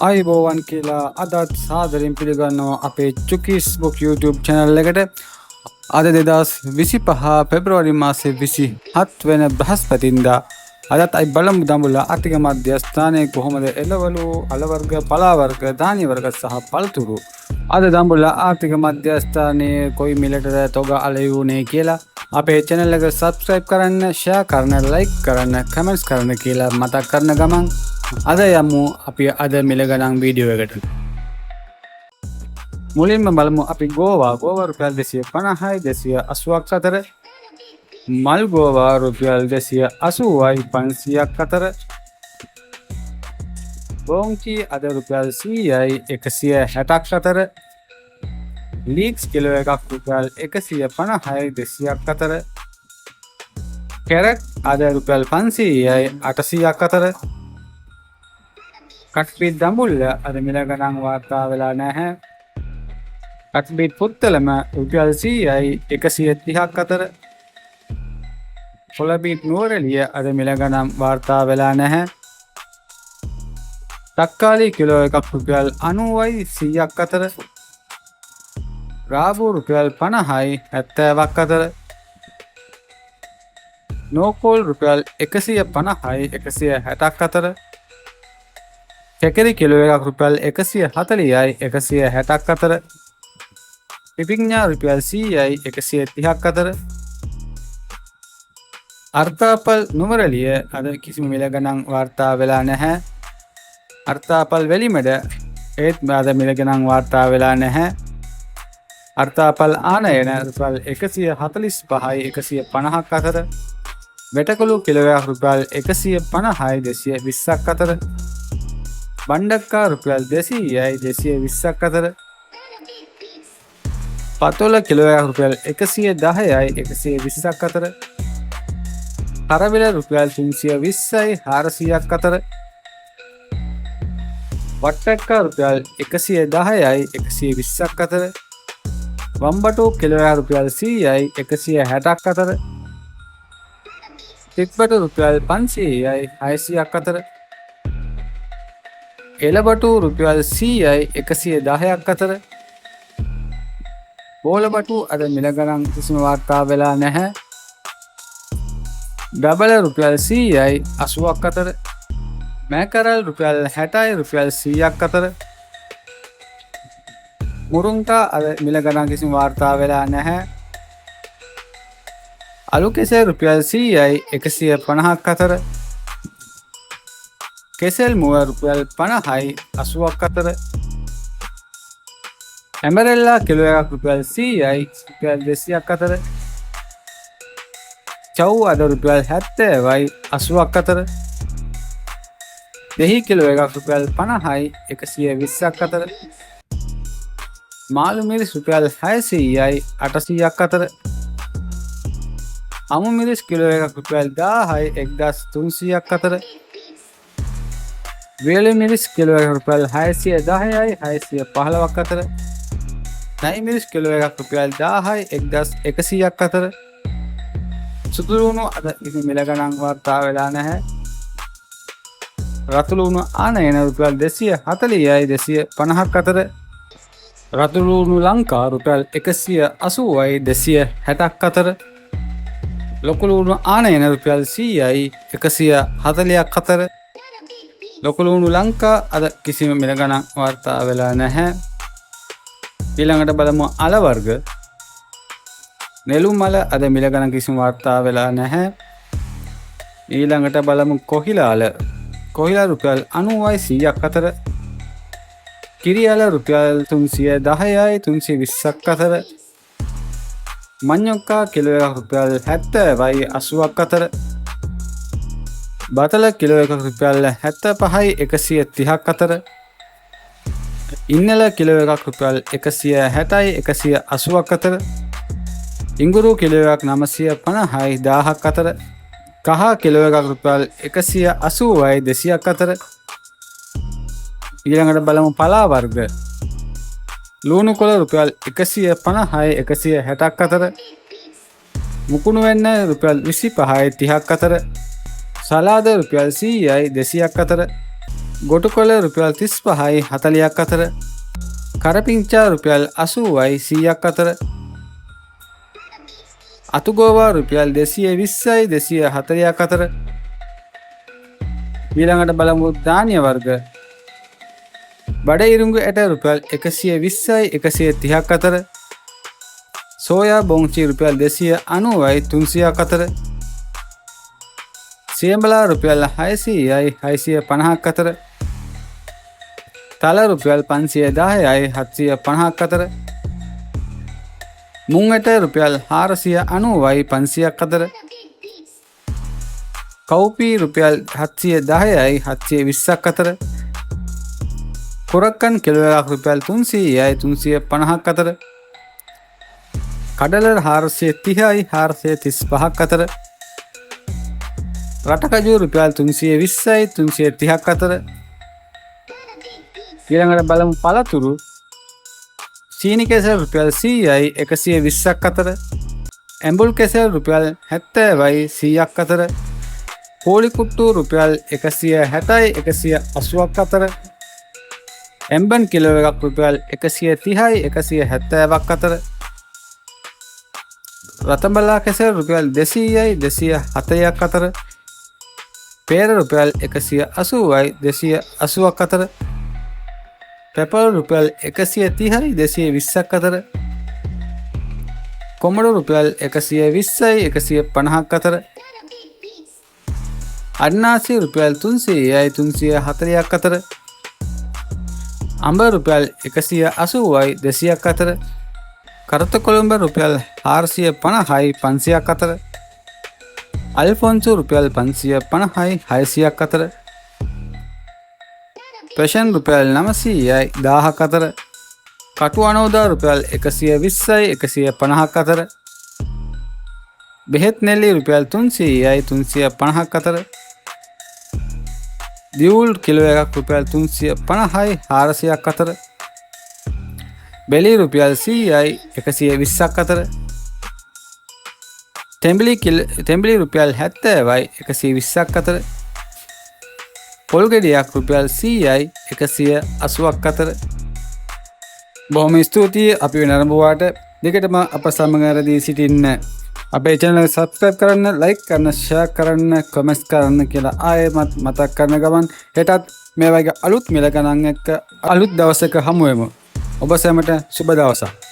අයිබෝවන් කියලා අදත් සාදරින් පිළිගන්නවා අපේ චුකිස් බුක් YouTube channel එකට. අද 2025 පෙබ්‍රවාරි මාසේ 27 වෙන බ්‍රහස්පතින්දා. අදත් අයි බලමු දඹුල්ල ආර්ථික මධ්‍යස්ථානයේ කොහොමද එළවලු අල වර්ග පලා වර්ග ධාන්‍ය වර්ග සහ පළතුරු අද දඹුල්ල ආර්ථික මධ්‍යස්ථානයේ කොයි මිලටද තොග අලෙවුනේ කියලා අපේ channel එක subscribe කරන්න, share කරන්න, like කරන්න, comments කරන්න කියලා මතක් කරන ගමන් අද යමු අපි අද මිල ගණන් වීඩියෝ එකට. මුලින්ම බලමු අපි ගෝවා රුපියල් 250යි 280ක් අතර, මල් ගෝවා රුපියල් 280යි 500ක් අතර, බෝංචි අද රුපියල් 100යි 160ක් අතර, ලීක්ස් කිලෝ එකක් රුපියල් 150යි 200ක් අතර, කැරට් අද රුපියල් 500යි 800ක් අතර, කට්පිට් දඹුල්ල අද මිල ගණන් වාර්තා වෙලා නැහැ. කට්පිට් පුත්තලම රුපියල් 100යි 130ක් අතර, පොළපිට් නුවරඑළිය අද මිල ගණන් වාර්තා වෙලා නැහැ. තක්කාලි කිලෝ එකක් රුපියල් 90යි 100ක් අතර, රාබු රුපියල් 50යි 70ක් අතර, නෝකෝල් රුපියල් 150යි 160ක් අතර, කැකරි කිලෝ එකක් රුපියල් 140යි 160ක් අතර, පිපිඤ්ඤා රුපියල් 100යි 130ක් අතර, අර්ථාපල් නුවරඑළිය අද කිසිම මිල ගණන් වාර්තා වෙලා නැහැ. අර්ථාපල් වෙලිමඩ ඒත් අද මිල ගණන් වාර්තා වෙලා නැහැ. අර්ථාපල් ආනයන රුපියල් 145යි 150ක් අතර, වෙටකොළු කිලෝ එකක් රුපියල් 150යි 220ක් අතර, බණ්ඩක්කා රුපියල් 200යි 220ක් අතර, පතොල කිලෝ එකක් රුපියල් 110යි 120ක් අතර, කරවිල රුපියල් 320යි 400ක් අතර, වට්ටක්කා රුපියල් 110යි 120ක් අතර, වම්බටු කිලෝ එකක් රුපියල් 100යි 160ක් අතර, තික්බටු රුපියල් 500යි 600ක් අතර, එළබටු රුපියල් 100යි 110ක් අතර, බෝලබටු අද මිල ගණන් කිසිම වාර්තා වෙලා නැහැ. ඩබල රුපියල් 100යි 80ක් අතර, මෑකරල් රුපියල් 60යි රුපියල් 100ක් අතර, මුරුංකා අද මිල ගණන් කිසිම වාර්තා වෙලා නැහැ. අලු කෙසෙල් රුපියල් 100යි 150ක් අතර, කෙසෙල් මුව රුපියල් 50යි 80ක් අතර, ඇමරෙල්ලා කිලෝ එකක් රුපියල් 100යි රුපියල් 200ක් අතර, චව් අද රුපියල් 70යි 80ක් අතර, දෙහි කිලෝ එකක් රුපියල් 50යි 120ක් අතර, මාළු මිරිස් රුපියල් 600යි 800ක් අතර, අමු මිරිස් කිලෝ එකක් රුපියල් 1000යි 1300ක් අතර, වේල මිරිස් කිලෝ එකක් රුපියල් 610යි 615ක් අතර, නයි මිරිස් කිලෝ එකක් රුපියල් 1000යි 1100ක් අතර, සුදු ලුණු අද කිසි මිල ගණන් වාර්තා වෙලා නැහැ. රතු ලුණු ආනයන රුපියල් 240යි 250ක් අතර, රතු ලුණු ලංකා රුපියල් 180යි 260ක් අතර, ලොකු ලුණු ආනයන රුපියල් 100යි 140ක් අතර, ලොකු ලුණු ලංකා අද කිසිම මිල ගණන් වාර්තා වෙලා නැහැ. ඊළඟට බලමු අල වර්ග. නෙළුම් මල අද මිල ගණන් කිසිම වාර්තා වෙලා නැහැ. ඊළඟට බලමු කොහිලාල. කොහිලා රුපියල් 90යි 100ක් අතර, කිරියල රුපියල් 310යි 320ක් අතර, මඤ්ඤොක්කා කිලෝ එකක් රුපියල් 70යි 80ක් අතර, බතල කිලෝ එකක් රුපියල් 75යි 130ක් අතර, ඉන්නල කිලෝ එකක් රුපියල් 160යි 180ක් අතර, ඉඟුරු කිලෝ එකක් 950යි 1000ක් අතර, කහ කිලෝ එකක් රුපියල් 180යි 200ක් අතර. ඊළඟට බලමු පලා වර්ග. ලුණු කොළ රුපියල් 150යි 160ක් අතර, මුකුණු වෙන්න රුපියල් 25යි 30ක් අතර, සලාද රුපියල් 100යි 200ක් අතර, ගොටුකොළ රුපියල් 35යි 40ක් අතර. කරපිංචා රුපියල් 80යි 100ක් අතර. අතුගෝවා රුපියල් 220යි 240ක් අතර. ඊළඟට බලමු ධාන්‍ය වර්ග. බඩ ඉරුඟු ඇට රුපියල් 120යි 130ක් අතර. සෝයා බොංචි රුපියල් 290යි 300ක් අතර. සියඹලා රුපියල් 600යි 650ක් අතර. තල රුපියල් 510යි 750ක් අතර. මුං ඇට රුපියල් 490යි 500ක් අතර. කව්පී රුපියල් 710යි 720ක් අතර. කුරක්කන් කිලෝ එකක් රුපියල් 300යි 350ක් අතර. කඩල 430යි 435ක් අතර. රටකජු රුපියල් 320යි 330ක් අතර. ඊළඟට බලමු පළතුරු. සීනි කෙසෙල් රුපියල් 100යි 120ක් අතර. ඇඹුල් කෙසෙල් රුපියල් 70යි 100ක් අතර. කෝලි කුට්ටු රුපියල් 160යි 180ක් අතර. එම්බන් කිලෝ එකක් රුපියල් 130යි 170ක් අතර. රතඹලා කෙසෙල් රුපියල් 200යි 240ක් අතර. පේර රුපියල් 180යි 280ක් අතර. පැපල් රුපියල් 130යි 220ක් අතර. කොමඩු රුපියල් 120යි 150ක් අතර. අන්නාසි රුපියල් 300යි 340ක් අතර. අඹ රුපියල් 180යි 200ක් අතර. කරත කොළඹ රුපියල් 450යි 500ක් අතර. අල්ෆොන්සු රුපියල් 550යි 600ක් අතර. පැෂන් රුපියල් 900යි 1000ක් අතර. කටු අනෝදා රුපියල් 120යි 150ක් අතර. බෙහෙත් නෙල්ලි රුපියල් 300යි 350ක් අතර. දියුල් කිලෝ එකක් රුපියල් 350යි 400ක් අතර. බෙලි රුපියල් 100යි 120ක් අතර. තෙම්බිලි රුපියල් 70යි 120ක් අතර. පොල් ගෙඩියක් රුපියල් 100යි 180ක් අතර. බොහොම ස්තුතියි අපි වෙනරඹුවාට. දෙකටම අප සමග රැඳී සිටින්න. අපේ channel එක subscribe කරන්න, like කරන්න, share කරන්න, comments කරන්න කියලා ආයෙමත් මතක් කරන ගමන් හෙටත් මේ වගේ අලුත් මිල ගණන් එක්ක අලුත් දවසක හමු වෙමු. ඔබ සැමට සුබ දවසක්.